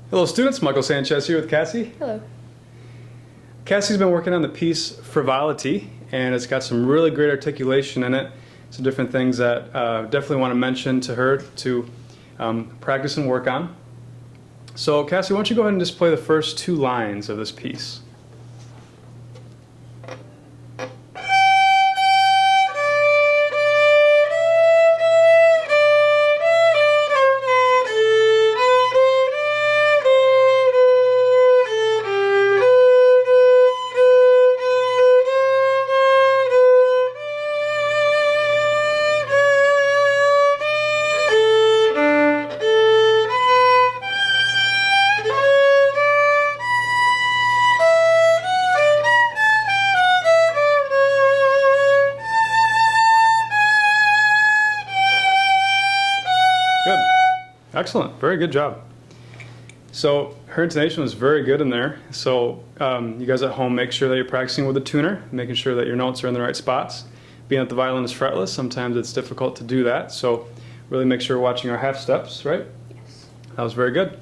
Hello students, Michael Sanchez here with Cassie. Hello. Cassie's been working on the piece Frivolity, and it's got some really great articulation in it. Some different things that definitely want to mention to her to practice and work on. So Cassie, why don't you go ahead and just play the first two lines of this piece. Good. Excellent. Very good job. So her intonation was very good in there. So you guys at home, make sure that you're practicing with a tuner, making sure that your notes are in the right spots. Being that the violin is fretless, sometimes it's difficult to do that. So really make sure you're watching our half steps, right? Yes. That was very good.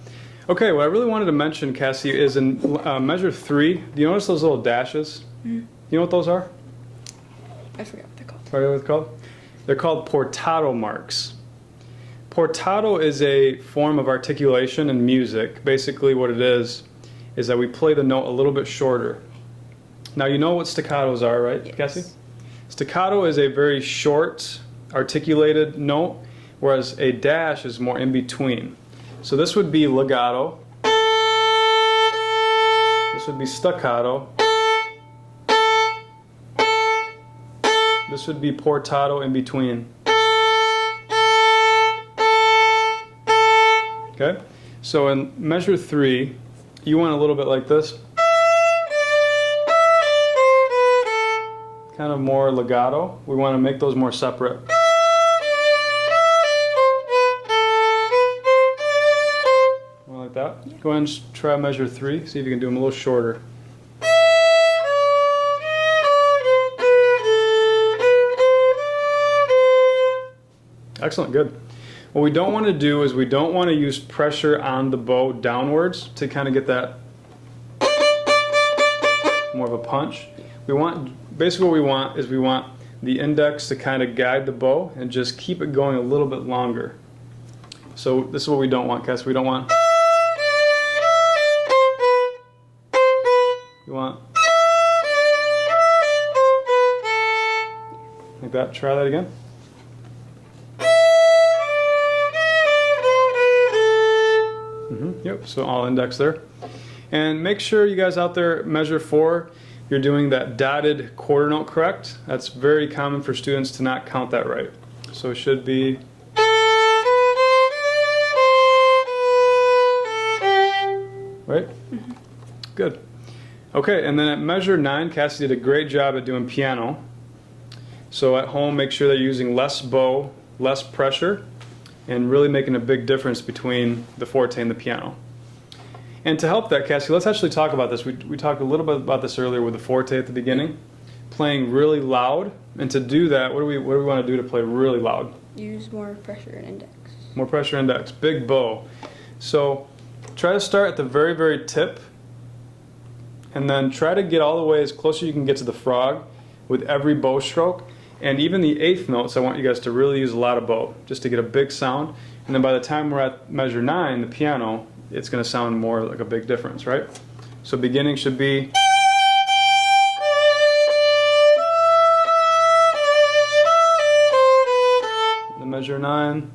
Okay, what I really wanted to mention, Cassie, is in measure 3, do you notice those little dashes? Mm-hmm. You know what those are? I forgot what they're called. What are they called? They're called portato marks. Portato is a form of articulation in music. Basically what it is that we play the note a little bit shorter. Now you know what staccatos are, right, Yes. Cassie? Staccato is a very short, articulated note, whereas a dash is more in between. So this would be legato. This would be staccato. This would be portato in between. Okay, so in measure 3, you want a little bit like this. Kind of more legato. We want to make those more separate. More like that. Yeah. Go ahead and try measure 3. See if you can do them a little shorter. Excellent, good. What we don't want to do is we don't want to use pressure on the bow downwards to kind of get that more of a punch. We want, basically what we want is we want the index to kind of guide the bow and just keep it going a little bit longer. So this is what we don't want, Cass. We don't want. You want like that. Try that again. Yep, so all index there. And make sure you guys out there, measure 4, you're doing that dotted quarter note correct. That's very common for students to not count that right. So it should be. Right? Mm-hmm. Good. Okay, and then at measure 9, Cassie did a great job at doing piano. So at home, make sure that you're using less bow, less pressure, and really making a big difference between the forte and the piano. And to help that, Cassie, let's actually talk about this. We talked a little bit about this earlier with the forte at the beginning, playing really loud. And to do that, what do we want to do to play really loud? Use more pressure and index. More pressure index, big bow. So try to start at the very, very tip, and then try to get all the way as close as you can get to the frog with every bow stroke. And even the 8th notes, I want you guys to really use a lot of bow, just to get a big sound. And then by the time we're at measure 9, the piano, it's going to sound more like a big difference, right? So beginning should be. The measure 9.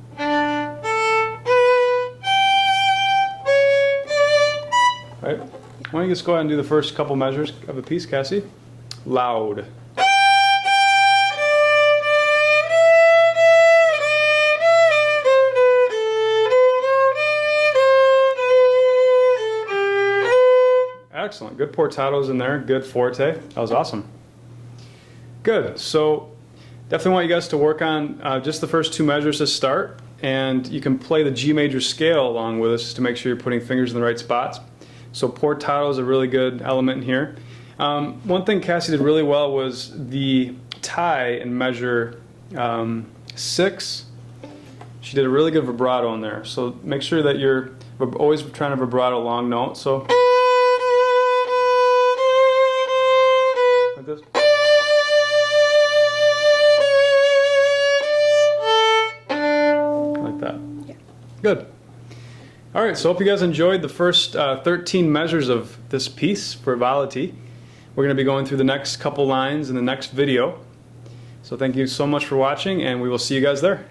Right? Why don't you just go ahead and do the first couple measures of the piece, Cassie? Loud. Excellent. Good portatos in there. Good forte. That was awesome. Good. So definitely want you guys to work on just the first 2 measures to start. And you can play the G major scale along with us to make sure you're putting fingers in the right spots. So portato is a really good element in here. One thing Cassie did really well was the tie in measure 6. She did a really good vibrato in there. So make sure that you're We're always trying to vibrato long note, so like this. Like that. Yeah. Good. All right, so hope you guys enjoyed the first 13 measures of this piece, Frivolity. We're going to be going through the next couple lines in the next video. So thank you so much for watching, and we will see you guys there.